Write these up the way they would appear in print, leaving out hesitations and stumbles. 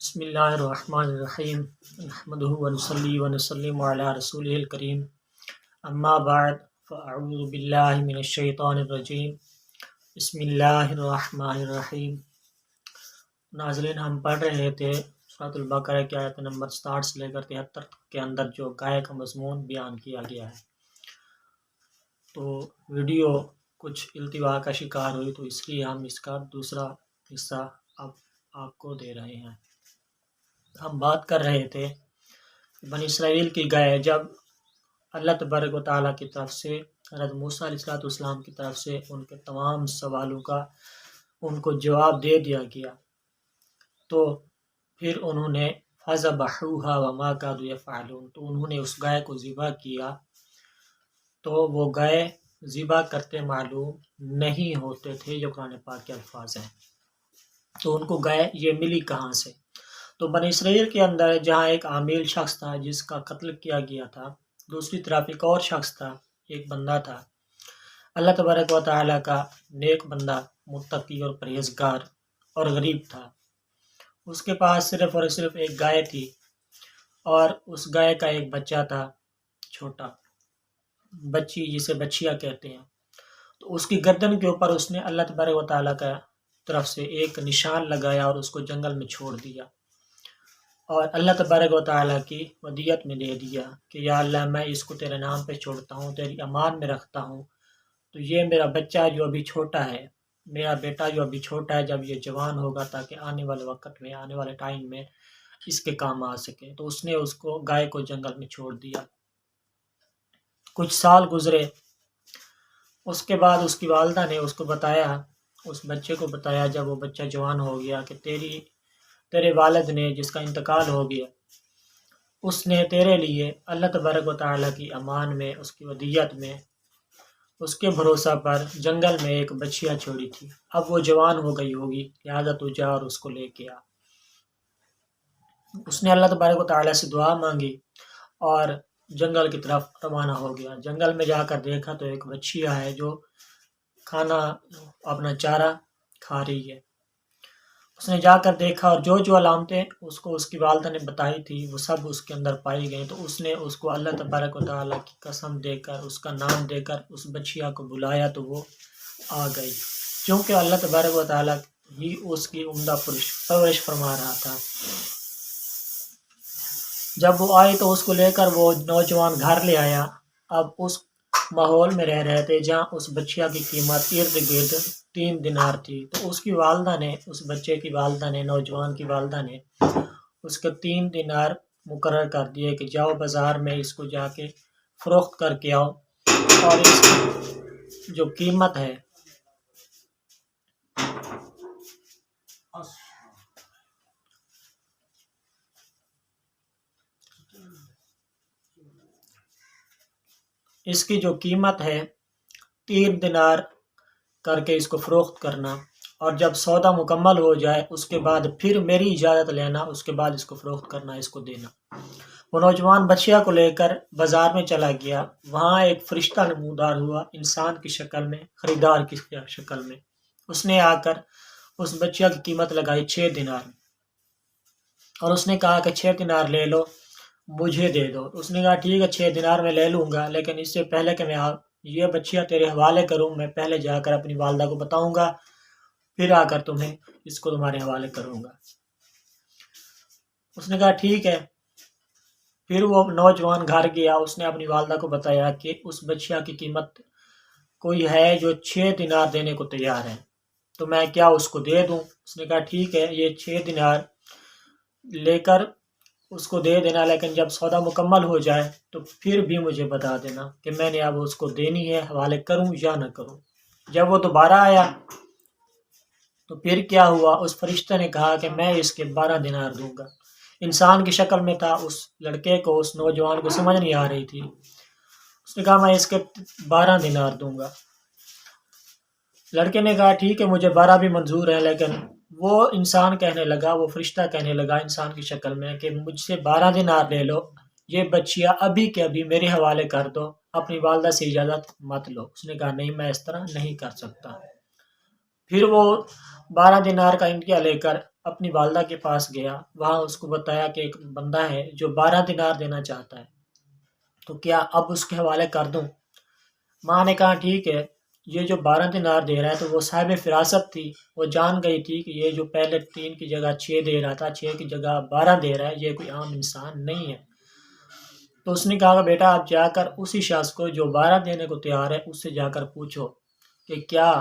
بسم اللہ الرحمن الرحیم نحمدہ ونصلی ونسلم علی رسولہ الکریم اما بعد فاعوذ باللہ من الشیطان الرجیم بسم اللہ الرحمن الرحیم۔ ناظرین، ہم پڑھ رہے تھے سورۃ البقرہ کی آیت نمبر 60 سے لے کر 73 کے اندر جو گائے کا مضمون بیان کیا گیا ہے، تو ویڈیو کچھ التوا کا شکار ہوئی، تو اس لیے ہم اس کا دوسرا حصہ اب آپ کو دے رہے ہیں۔ ہم بات کر رہے تھے کہ بنی اسرائیل کی گائے جب اللہ تبارک و تعالیٰ کی طرف سے حضرت موسیٰ علیہ السلام کی طرف سے ان کے تمام سوالوں کا ان کو جواب دے دیا گیا، تو پھر انہوں نے فَذَبَحُوهَا وَمَا كَادُوا يَفْعَلُونَ، تو انہوں نے اس گائے کو ذبح کیا، تو وہ گائے ذبح کرتے معلوم نہیں ہوتے تھے۔ یہ قرآن پاک کے الفاظ ہیں۔ تو ان کو گائے یہ ملی کہاں سے؟ تو بنی اسرائیل کے اندر جہاں ایک عامل شخص تھا جس کا قتل کیا گیا تھا، دوسری طرف ایک اور شخص تھا، ایک بندہ تھا اللہ تبارک و تعالیٰ کا نیک بندہ، متقی اور پرہیزگار اور غریب تھا۔ اس کے پاس صرف اور صرف ایک گائے تھی، اور اس گائے کا ایک بچہ تھا، چھوٹا بچی جسے بچیا کہتے ہیں۔ تو اس کی گردن کے اوپر اس نے اللہ تبارک و تعالیٰ کا طرف سے ایک نشان لگایا اور اس کو جنگل میں چھوڑ دیا، اور اللہ تبارک و تعالیٰ کی ودیت میں دے دیا کہ یا اللہ، میں اس کو تیرے نام پہ چھوڑتا ہوں، تیری امان میں رکھتا ہوں، تو یہ میرا بچہ جو ابھی چھوٹا ہے، میرا بیٹا جو ابھی چھوٹا ہے، جب یہ جوان ہوگا تاکہ آنے والے وقت میں، آنے والے ٹائم میں اس کے کام آ سکے۔ تو اس نے اس کو گائے کو جنگل میں چھوڑ دیا۔ کچھ سال گزرے، اس کے بعد اس کی والدہ نے اس کو بتایا، اس بچے کو بتایا جب وہ بچہ جوان ہو گیا، کہ تیرے والد نے جس کا انتقال ہو گیا، اس نے تیرے لیے اللہ تبارک و تعالیٰ کی امان میں، اس کی ودیت میں، اس کے بھروسہ پر جنگل میں ایک بچیا چھوڑی تھی۔ اب وہ جوان ہو گئی ہوگی، لہٰذا تو جا اور اس کو لے کے آ۔ اس نے اللہ تبارک و تعالیٰ سے دعا مانگی اور جنگل کی طرف روانہ ہو گیا۔ جنگل میں جا کر دیکھا تو ایک بچیا ہے جو کھانا، اپنا چارہ کھا رہی ہے۔ اس نے جا کر دیکھا، اور جو علامتیں اس کو اس کی والدہ نے بتائی تھی وہ سب اس کے اندر پائی گئیں۔ تو اس نے اس کو اللہ تبارک و تعالیٰ کی قسم دے کر، اس کا نام دے کر اس بچیا کو بلایا، تو وہ آ گئی، کیونکہ اللہ تبارک و تعالیٰ ہی اس کی عمدہ پرورش فرما رہا تھا۔ جب وہ آئی تو اس کو لے کر وہ نوجوان گھر لے آیا۔ اب اس ماحول میں رہ رہے تھے جہاں اس بچیا کی قیمت ارد گرد 3 دینار تھی، تو اس کی والدہ نے، اس بچے کی والدہ نے، نوجوان کی والدہ نے اس کے 3 دینار مقرر کر دیے کہ جاؤ بازار میں اس کو جا کے فروخت کر کے آؤ، اور اس کی جو قیمت ہے اس کی جو قیمت ہے 3 دینار کر کے اس کو فروخت کرنا، اور جب سودا مکمل ہو جائے اس کے بعد پھر میری اجازت لینا، اس کے بعد اس کو فروخت کرنا، اس کو دینا۔ وہ نوجوان بچیا کو لے کر بازار میں چلا گیا۔ وہاں ایک فرشتہ نمودار ہوا، انسان کی شکل میں، خریدار کی شکل میں۔ اس نے آ کر اس بچیا کی قیمت لگائی 6 دینار، اور اس نے کہا کہ 6 دینار لے لو، مجھے دے دو۔ اس نے کہا ٹھیک ہے، 6 دینار میں لے لوں گا، لیکن اس سے پہلے کہ میں یہ بچیا تیرے حوالے کروں، میں پہلے جا کر اپنی والدہ کو بتاؤں گا، پھر آ کر تمہیں اس کو تمہارے حوالے کروں گا۔ اس نے کہا ٹھیک ہے۔ پھر وہ نوجوان گھر گیا، اس نے اپنی والدہ کو بتایا کہ اس بچیا کی قیمت کوئی ہے جو 6 دینار دینے کو تیار ہے، تو میں کیا اس کو دے دوں؟ اس نے کہا ٹھیک ہے، یہ 6 دینار لے کر اس کو دے دینا، لیکن جب سودا مکمل ہو جائے تو پھر بھی مجھے بتا دینا کہ میں نے اب اس کو دینی ہے، حوالے کروں یا نہ کروں۔ جب وہ دوبارہ آیا تو پھر کیا ہوا، اس فرشتہ نے کہا کہ میں اس کے 12 دینار دوں گا۔ انسان کی شکل میں تھا، اس لڑکے کو، اس نوجوان کو سمجھ نہیں آ رہی تھی۔ اس نے کہا میں اس کے 12 دینار دوں گا۔ لڑکے نے کہا ٹھیک ہے، مجھے 12 بھی منظور ہے، لیکن وہ انسان کہنے لگا، وہ فرشتہ کہنے لگا انسان کی شکل میں کہ مجھ سے 12 دینار لے لو، یہ بچیا ابھی کے ابھی میرے حوالے کر دو، اپنی والدہ سے اجازت مت لو۔ اس نے کہا نہیں، میں اس طرح نہیں کر سکتا۔ پھر وہ 12 دینار کا انڈیا لے کر اپنی والدہ کے پاس گیا، وہاں اس کو بتایا کہ ایک بندہ ہے جو 12 دینار دینا چاہتا ہے، تو کیا اب اس کے حوالے کر دوں؟ ماں نے کہا ٹھیک ہے، یہ جو 12 دینار دے رہا ہے تو وہ صاحب فراست تھی، وہ جان گئی تھی کہ یہ جو پہلے 3 کی جگہ 6 دے رہا تھا، 6 کی جگہ 12 دے رہا ہے، یہ کوئی عام انسان نہیں ہے۔ تو اس نے کہا کہ بیٹا آپ جا کر اسی شخص کو جو 12 دینے کو تیار ہے اس سے جا کر پوچھو کہ کیا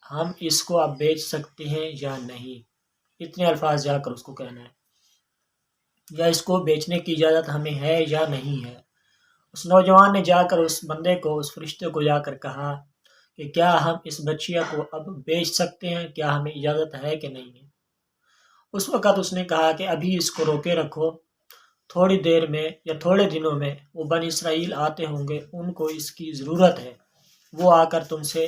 ہم اس کو اب بیچ سکتے ہیں یا نہیں۔ اتنے الفاظ جا کر اس کو کہنا ہے، یا اس کو بیچنے کی اجازت ہمیں ہے یا نہیں ہے۔ اس نوجوان نے جا کر اس بندے کو، اس فرشتے کو جا کر کہا کہ کیا ہم اس بچیا کو اب بیچ سکتے ہیں، کیا ہمیں اجازت ہے کہ نہیں ہے۔ اس وقت اس نے کہا کہ ابھی اس کو روکے رکھو، تھوڑی دیر میں یا تھوڑے دنوں میں وہ بنی اسرائیل آتے ہوں گے، ان کو اس کی ضرورت ہے، وہ آ کر تم سے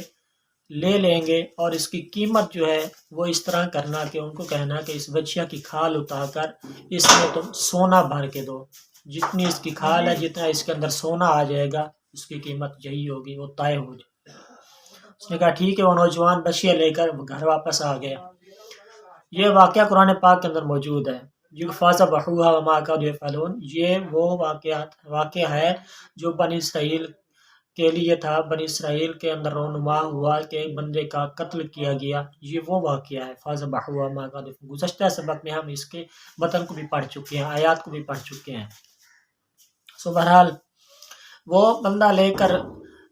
لے لیں گے، اور اس کی قیمت جو ہے وہ اس طرح کرنا کہ ان کو کہنا کہ اس بچیا کی کھال اتار کر اس میں تم سونا بھر کے دو، جتنی اس کی کھال ہے، جتنا اس کے اندر سونا آ جائے گا اس کی قیمت یہی ہوگی، وہ طے ہو جائے۔ اس نے کہا ٹھیک ہے، وہ نوجوان بچیا لے کر گھر واپس آ گیا۔ یہ واقعہ قرآن پاک کے اندر موجود ہے۔ فَذَبَحُوهَا وَمَا كَادُوا يَفْعَلُونَ، یہ وہ واقعہ ہے جو بنی اسرائیل کے لیے تھا، بنی اسرائیل کے اندر رونما ہوا کہ ایک بندے کا قتل کیا گیا، یہ وہ واقعہ ہے۔ فَذَبَحُوهَا وَمَا كَادُوا يَفْعَلُونَ، گزشتہ سبق میں ہم اس کے متن کو بھی پڑھ چکے ہیں، آیات کو بھی پڑھ چکے ہیں۔ سو بہرحال وہ بندہ لے کر،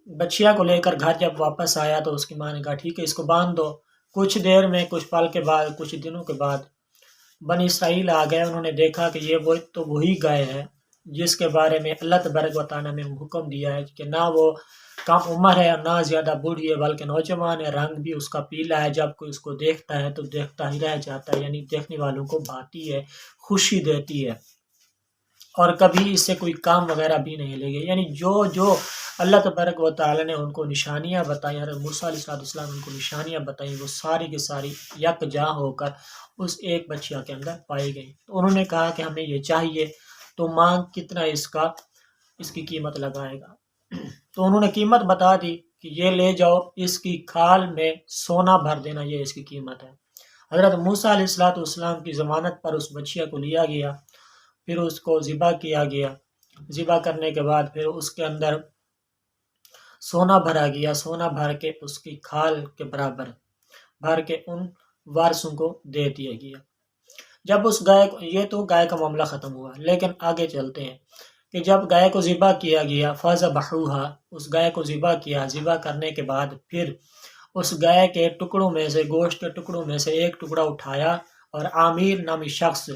بچیا کو لے کر گھر جب واپس آیا تو اس کی ماں نے کہا ٹھیک ہے اس کو باندھ دو۔ کچھ دیر میں، کچھ پل کے بعد، کچھ دنوں کے بعد بنی اسرائیل آ گئے، انہوں نے دیکھا کہ یہ وہی گائے ہے جس کے بارے میں اللہ تبارک و تعالیٰ نے حکم دیا ہے کہ نہ وہ کم عمر ہے اور نہ زیادہ بوڑھی ہے، بلکہ نوجوان ہے، رنگ بھی اس کا پیلا ہے، جب کوئی اس کو دیکھتا ہے تو دیکھتا ہی رہ جاتا ہے، یعنی دیکھنے والوں کو بھاتی ہے، خوشی دیتی ہے، اور کبھی اس سے کوئی کام وغیرہ بھی نہیں لے گئے۔ یعنی جو اللہ تبارک و تعالیٰ نے ان کو نشانیاں بتائیں، حضرت موسیٰ علیہ السلام ان کو نشانیاں بتائیں، وہ ساری کی ساری یکجا ہو کر اس ایک بچیا کے اندر پائی گئی۔ تو انہوں نے کہا کہ ہمیں یہ چاہیے، تو مانگ کتنا اس کی قیمت لگائے گا؟ تو انہوں نے قیمت بتا دی کہ یہ لے جاؤ، اس کی کھال میں سونا بھر دینا، یہ اس کی قیمت ہے۔ حضرت موسیٰ علیہ السلام کی ضمانت پر اس بچیا کو لیا گیا، پھر اس کو ذبح کیا گیا، ذبح کرنے کے بعد پھر اس کے اندر سونا بھرا گیا، سونا بھر کے اس کی کھال کے برابر بھر کے ان وارثوں کو دے دیا گیا۔ جب اس گائے کو، یہ تو گائے کا معاملہ ختم ہوا، لیکن آگے چلتے ہیں کہ جب گائے کو ذبح کیا گیا، فَذَبَحُوهَا، اس گائے کو ذبح کیا، ذبح کرنے کے بعد پھر اس گائے کے ٹکڑوں میں سے، گوشت کے ٹکڑوں میں سے ایک ٹکڑا اٹھایا، اور عامر نامی شخص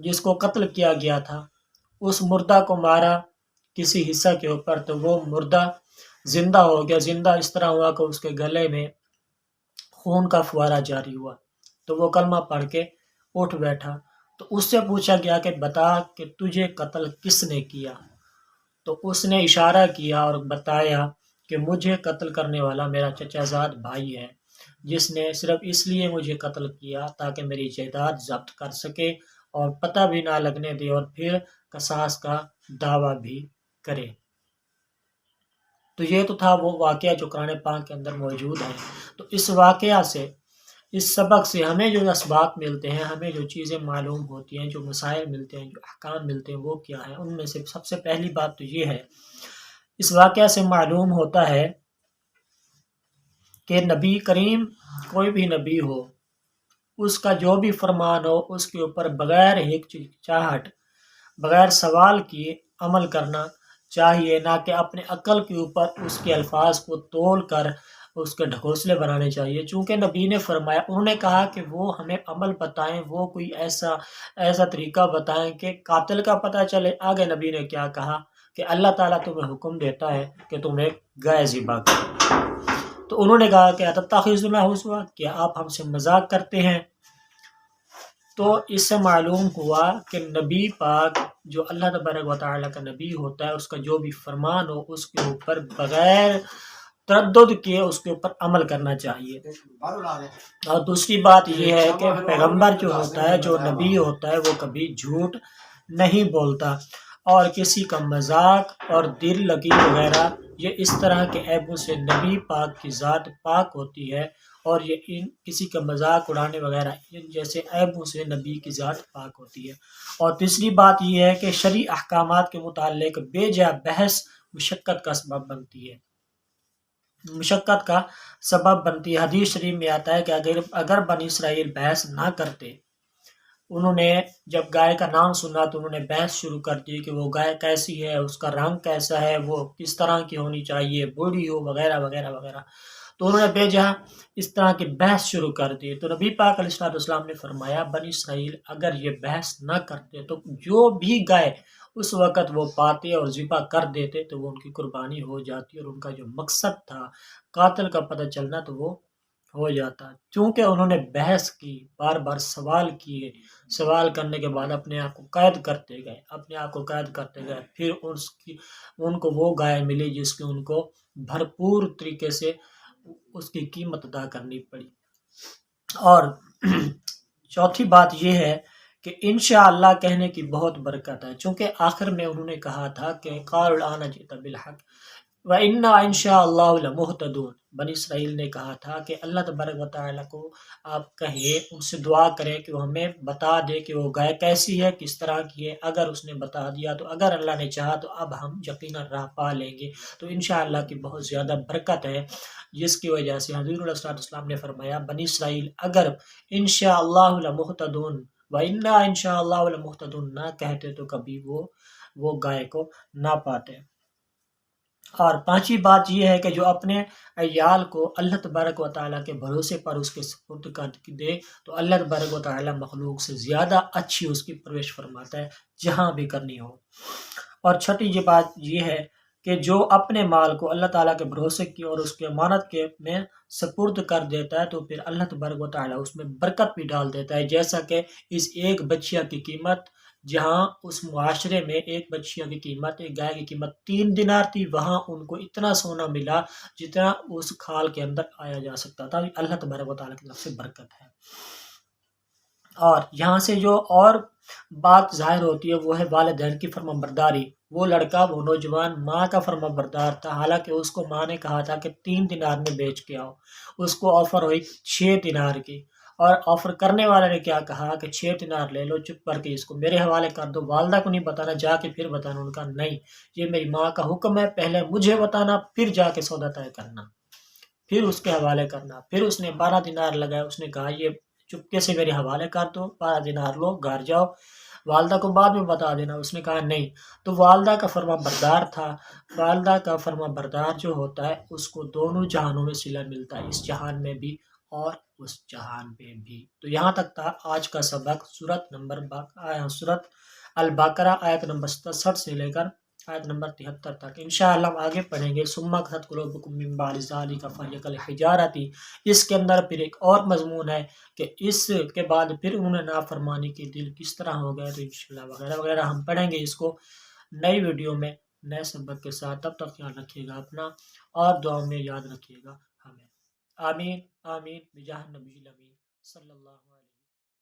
جس کو قتل کیا گیا تھا، اس مردہ کو مارا کسی حصہ کے اوپر، تو وہ مردہ زندہ ہو گیا۔ زندہ اس طرح ہوا کہ اس کے گلے میں خون کا فوارہ جاری ہوا، تو وہ کلمہ پڑھ کے اٹھ بیٹھا۔ تو اس سے پوچھا گیا کہ بتا کہ تجھے قتل کس نے کیا؟ تو اس نے اشارہ کیا اور بتایا کہ مجھے قتل کرنے والا میرا چچا زاد بھائی ہے، جس نے صرف اس لیے مجھے قتل کیا تاکہ میری جائیداد ضبط کر سکے اور پتہ بھی نہ لگنے دے، اور پھر قصاص کا دعویٰ بھی کرے۔ تو یہ تو تھا وہ واقعہ جو قرآن پاک کے اندر موجود ہے۔ تو اس واقعہ سے، اس سبق سے ہمیں جو اسباق ملتے ہیں، ہمیں جو چیزیں معلوم ہوتی ہیں، جو مسائل ملتے ہیں، جو احکام ملتے ہیں، وہ کیا ہیں؟ ان میں سے سب سے پہلی بات تو یہ ہے، اس واقعہ سے معلوم ہوتا ہے کہ نبی کریم، کوئی بھی نبی ہو، اس کا جو بھی فرمان ہو اس کے اوپر بغیر ہچکچاہٹ، بغیر سوال کیے عمل کرنا چاہیے، نہ کہ اپنے عقل کے اوپر اس کے الفاظ کو تول کر اس کے ڈھکوسلے بنانے چاہیے۔ چونکہ نبی نے فرمایا، انہوں نے کہا کہ وہ ہمیں عمل بتائیں، وہ کوئی ایسا طریقہ بتائیں کہ قاتل کا پتہ چلے۔ آگے نبی نے کیا کہا کہ اللہ تعالیٰ تمہیں حکم دیتا ہے کہ تم ایک گائے ذبح کرو۔ تو انہوں نے کہا کہ اتتخذونہ ہزوا، کیا آپ ہم سے مذاق کرتے ہیں؟ تو اس سے معلوم ہوا کہ نبی پاک جو اللہ تبارک و تعالیٰ کا نبی ہوتا ہے، اس کا جو بھی فرمان ہو اس کے اوپر بغیر تردد کیے اس کے اوپر عمل کرنا چاہیے۔ اور دوسری بات یہ ہے کہ پیغمبر جو ہوتا ہے، جو نبی ہوتا ہے، وہ کبھی جھوٹ نہیں بولتا، اور کسی کا مذاق اور دل لگی وغیرہ، یہ اس طرح کے عیبوں سے نبی پاک کی ذات پاک ہوتی ہے، اور یہ کسی کا مذاق اڑانے وغیرہ ان جیسے عیبوں سے نبی کی ذات پاک ہوتی ہے۔ اور تیسری بات یہ ہے کہ شرعی احکامات کے متعلق بے جا بحث مشقت کا سبب بنتی ہے، مشقت کا سبب بنتی ہے۔ حدیث شریف میں آتا ہے کہ اگر بنی اسرائیل بحث نہ کرتے، انہوں نے جب گائے کا نام سنا تو انہوں نے بحث شروع کر دی کہ وہ گائے کیسی ہے، اس کا رنگ کیسا ہے، وہ کس طرح کی ہونی چاہیے، بوڑھی ہو وغیرہ وغیرہ وغیرہ، تو انہوں نے بے جہاں اس طرح کی بحث شروع کر دی۔ تو نبی پاک علیہ السلام نے فرمایا بنی اسرائیل اگر یہ بحث نہ کرتے تو جو بھی گائے اس وقت وہ پاتے اور ذبح کر دیتے تو وہ ان کی قربانی ہو جاتی، اور ان کا جو مقصد تھا قاتل کا پتہ چلنا تو وہ ہو جاتا۔ چونکہ انہوں نے بحث کی، بار بار سوال کیے، سوال کرنے کے بعد اپنے آپ کو قید کرتے گئے، اپنے آپ کو قید کرتے گئے، پھر ان کو وہ گائے ملی جس کی ان کو بھرپور طریقے سے اس کی قیمت ادا کرنی پڑی۔ اور چوتھی بات یہ ہے کہ انشاءاللہ کہنے کی بہت برکت ہے، چونکہ آخر میں انہوں نے کہا تھا کہ قال الآن جئت بالحق وَإِنَّا إِن شَاءَ اللَّهُ لَمُهْتَدُونَ۔ بنی اسرائیل نے کہا تھا کہ اللہ تبارک و تعالیٰ کو آپ کہیں، ان سے دعا کریں کہ وہ ہمیں بتا دے کہ وہ گائے کیسی ہے، کس طرح کی ہے۔ اگر اس نے بتا دیا تو اگر اللہ نے چاہا تو اب ہم یقیناً راہ پا لیں گے۔ تو انشاءاللہ کی بہت زیادہ برکت ہے، جس کی وجہ سے حضور علیہ السلام نے فرمایا بنی اسرائیل اگر انشاءاللہ لمہتدون وَإِنَّا إِن شَاءَ اللَّهُ لَمُهْتَدُونَ نہ کہتے تو کبھی وہ گائے کو نہ پاتے۔ اور پانچویں بات یہ ہے کہ جو اپنے عیال کو اللہ تبارک و تعالیٰ کے بھروسے پر اس کے سپرد کر دے تو اللہ تبارک و تعالیٰ مخلوق سے زیادہ اچھی اس کی پرورش فرماتا ہے جہاں بھی کرنی ہو۔ اور چھٹی یہ بات یہ ہے کہ جو اپنے مال کو اللہ تعالیٰ کے بھروسے کی اور اس کے امانت کے میں سپرد کر دیتا ہے تو پھر اللہ تبارک و تعالیٰ اس میں برکت بھی ڈال دیتا ہے، جیسا کہ اس ایک بچیا کی قیمت، جہاں اس معاشرے میں ایک بچیا کی قیمت، ایک گائے کی قیمت 3 دینار تھی، وہاں ان کو اتنا سونا ملا جتنا اس کھال کے اندر آیا جا سکتا تھا۔ اللہ تبارک و تعالیٰ کی طرف سے برکت ہے۔ اور یہاں سے جو اور بات ظاہر ہوتی ہے وہ ہے والدین کی فرما برداری۔ وہ لڑکا، وہ نوجوان ماں کا فرما بردار تھا، حالانکہ اس کو ماں نے کہا تھا کہ 3 دینار میں بیچ کے آؤ، اس کو آفر ہوئی 6 دینار کی، اور آفر کرنے والے نے کیا کہا کہ 6 دینار لے لو، چپ کر کے اس کو میرے حوالے کر دو، والدہ کو نہیں بتانا، جا کے پھر بتانا۔ ان کا نہیں، یہ میری ماں کا حکم ہے، پہلے مجھے بتانا پھر جا کے سودا طے کرنا، پھر اس کے حوالے کرنا۔ پھر اس نے 12 دینار لگائے، اس نے کہا یہ چپکے سے میرے حوالے کر دو، 12 دینار لو، گھر جاؤ، والدہ کو بعد میں بتا دینا۔ اس نے کہا نہیں، تو والدہ کا فرما بردار تھا۔ والدہ کا فرما بردار جو ہوتا ہے اس کو دونوں جہانوں میں صلہ ملتا ہے، اس جہان میں بھی اور اس جہان میں بھی۔ تو یہاں تک تھا آج کا سبق، سورۃ البقرہ آیت نمبر 67 سے لے کر آیت نمبر 73 تک۔ انشاءاللہ ہم آگے پڑھیں گے ثم قست قلوبکم من بعد ذلک فہی کالحجارۃ۔ اس کے اندر پھر ایک اور مضمون ہے کہ اس کے بعد پھر انہوں نے نافرمانی کی، دل کس طرح ہو گئے، تو انشاءاللہ وغیرہ وغیرہ ہم پڑھیں گے اس کو نئی ویڈیو میں نئے سبق کے ساتھ۔ تب تک خیال رکھیے گا اپنا، اور دعاؤں میں یاد رکھیے گا ہمیں۔ آمین آمین بجاہ نبی الامین صلی اللہ علیہ وسلم۔